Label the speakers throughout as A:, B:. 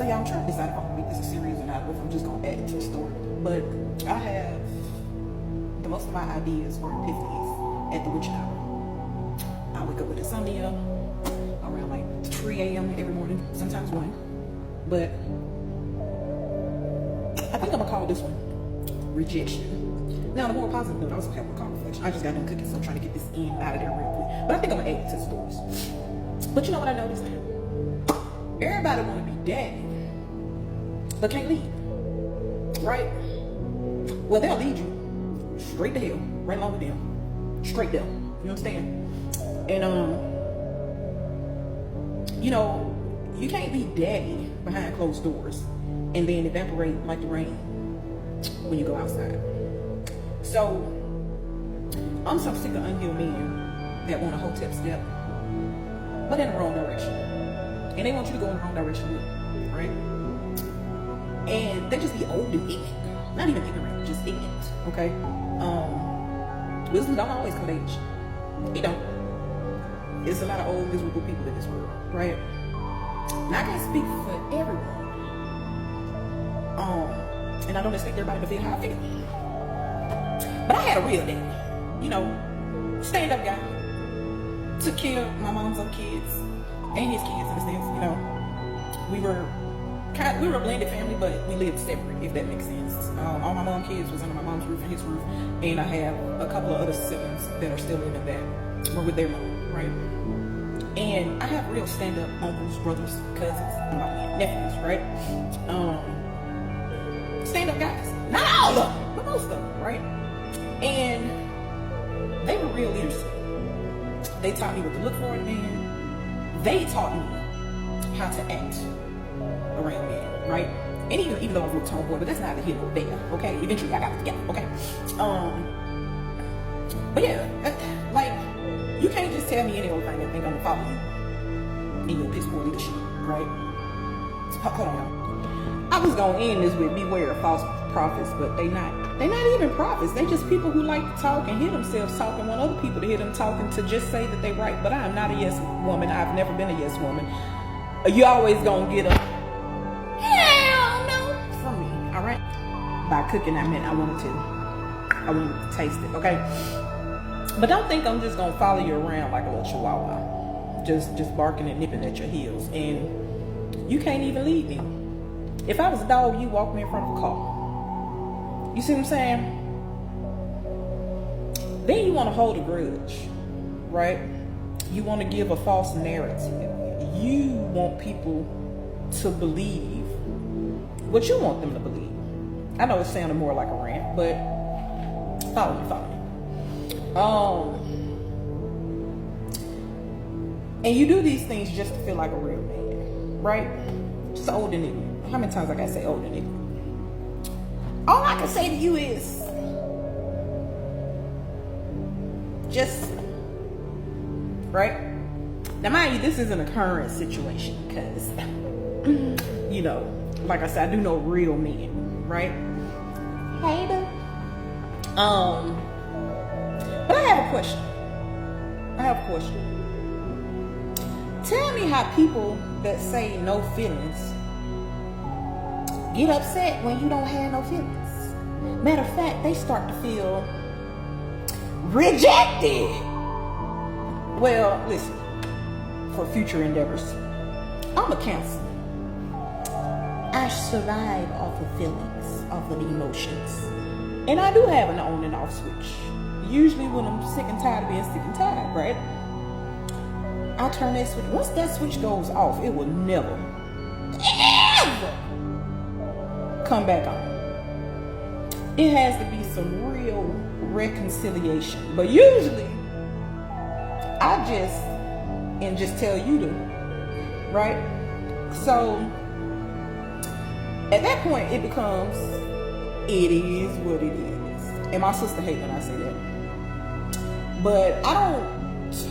A: So yeah, I'm trying to decide if I'm gonna make this a series or not, or if I'm just gonna add it to the story. But I have the most of my ideas or epiphanies at the witching hour. I wake up with insomnia around like 3 a.m. every morning, sometimes 1. But I think I'm gonna call this one Rejection. Now, the more positive note, I also have a call reflection. I just got done cooking, so I'm trying to get this in out of there real quick. But I think I'm gonna add it to the stories. But you know what I noticed? Everybody wanna be daddy, but can't lead, right? Well, they'll lead you straight to hell, right along with them, straight there. You understand? And you know, you can't be daddy behind closed doors and then evaporate like the rain when you go outside. So I'm so sick of unhealed men that want a hotep step, but in the wrong direction. And they want you to go in the wrong direction with them, right? And they just be old and ignorant. Not even ignorant, just ignorant, okay? Wisdom don't always come age. It don't. It's a lot of old, miserable people in this world, right? And I can't speak for everyone. And I don't expect everybody to feel how I feel. But I had a real daddy, you know, stand-up guy. Took care of my mom's other kids and his kids in a sense, you know. We were a blended family, but we lived separate, if that makes sense. All my mom's kids was under my mom's roof and his roof, and I have a couple of other siblings that are still living that were with their mom, right? And I have real stand-up uncles, brothers, cousins, nephews, right? Stand-up guys. Not all of them, but most of them, right? And they were real leaders to me. They taught me what to look for in a man. They taught me how to act around men, right? And even though I was a little tomboy, but that's not the here nor there, okay? Eventually I got it together, okay? But yeah, like, you can't just tell me any old thing and think I'm gonna follow you in your piss poor leadership, right? So, hold on, y'all. I was gonna end this with beware of false prophets, but they're not even prophets. They just people who like to talk and hear themselves talk and want other people to hear them talking to just say that they're right. But I am not a yes woman. I've never been a yes woman. You always gonna get a hell no from me, all right? By cooking, I meant I wanted to taste it, okay? But don't think I'm just gonna follow you around like a little chihuahua, just barking and nipping at your heels, and you can't even lead me. If I was a dog, you walk me in front of a car. You see what I'm saying? Then you want to hold a grudge, right? You want to give a false narrative. You want people to believe what you want them to believe. I know it sounded more like a rant, but follow me. And you do these things just to feel like a real man, right? Just old and ignorant. How many times I gotta say old and ignorant? All I can say to you is just, right? Now mind you, this isn't a current situation because, you know, like I said, I do know real men, right? Hey, but I have a question. Tell me how people that say no feelings get upset when you don't have no feelings. Matter of fact, they start to feel rejected. Well, listen, for future endeavors, I'm a Cancer. I survive off of feelings, off of the emotions. And I do have an on and off switch. Usually when I'm sick and tired of being sick and tired, right? I'll turn that switch. Once that switch goes off, it will never, ever come back on. It has to be some real reconciliation. But usually, I just tell you to, right? So, at that point, it becomes, it is what it is. And my sister hates when I say that. But I don't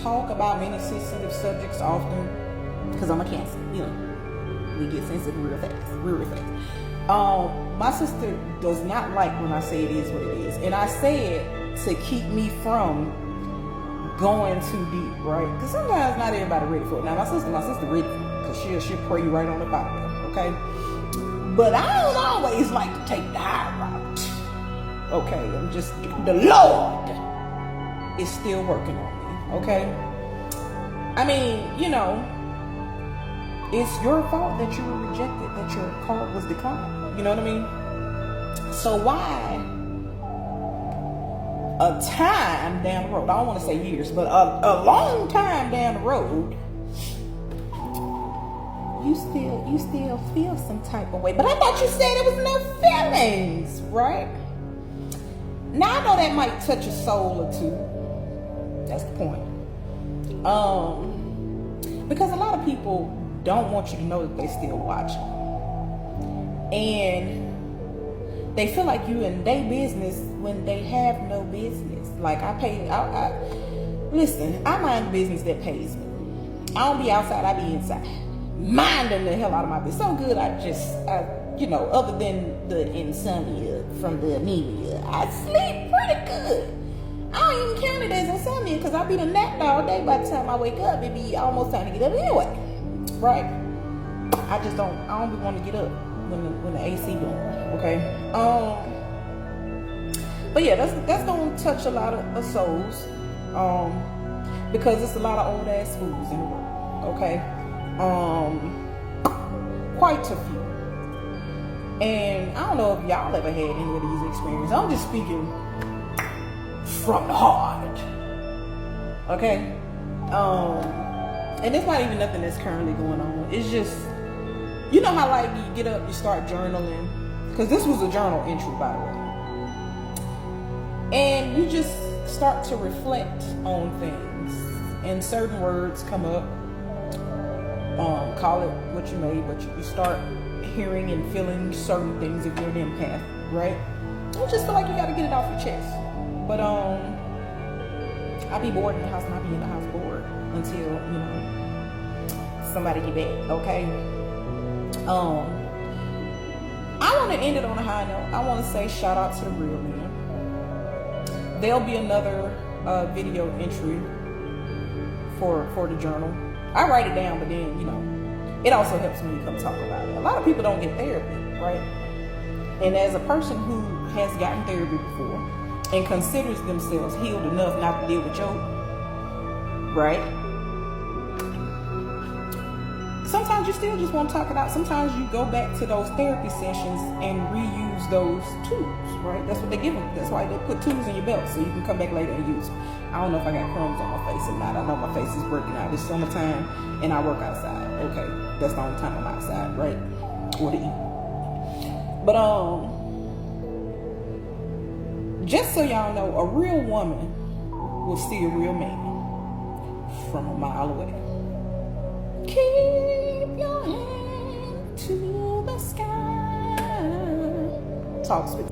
A: talk about many sensitive subjects often because I'm a Cancer, you know. We get sensitive real fast. My sister does not like when I say it is what it is. And I say it to keep me from going too deep, right? Because sometimes not everybody ready for it. Now, my sister ready for it because she'll pray you right on the bottom, okay? But I don't always like to take the high route, okay? The Lord is still working on me, okay? I mean, you know, it's your fault that you were rejected, that your card was declined. You know what I mean? So why a time down the road, I don't want to say years, but a long time down the road, you still feel some type of way. But I thought you said there was no feelings, right? Now I know that might touch a soul or two. That's the point. Because a lot of people don't want you to know that they still watching. And they feel like you in their business when they have no business. Like listen, I mind the business that pays me. I don't be outside, I be inside. Minding the hell out of my business. So good, I you know, other than the insomnia from the anemia, I sleep pretty good. I don't even count it as insomnia because I be the napped all day. By the time I wake up, it be almost time to get up anyway. Right? I don't be want to get up when the AC blowing. Okay? But yeah, that's gonna touch a lot of souls. Because it's a lot of old ass fools in the world. Okay? Quite a few. And I don't know if y'all ever had any of these experiences. I'm just speaking from the heart. Okay? And it's not even nothing that's currently going on. It's just, you know how like you get up, you start journaling. Because this was a journal entry, by the way. And you just start to reflect on things. And certain words come up. Call it what you may, but you start hearing and feeling certain things if you're an empath, right? You just feel like you gotta get it off your chest. But I be bored in the house and I be in the house bored until, you know, somebody get back, okay? I want to end it on a high note. I want to say shout out to the real men. There'll be another video entry for the journal. I write it down, but then, you know, it also helps me come talk about it. A lot of people don't get therapy, right? And as a person who has gotten therapy before and considers themselves healed enough not to deal with your, right? Sometimes you still just want to talk it out. Sometimes you go back to those therapy sessions and reuse those tools, right? That's what they give them. That's why they put tools in your belt so you can come back later and use them. I don't know if I got crumbs on my face or not. I know my face is breaking out. It's summertime and I work outside. Okay, that's the only time I'm outside, right? Or to eat. But just so y'all know, a real woman will see a real man from a mile away. Keep your hand to the sky. Talks with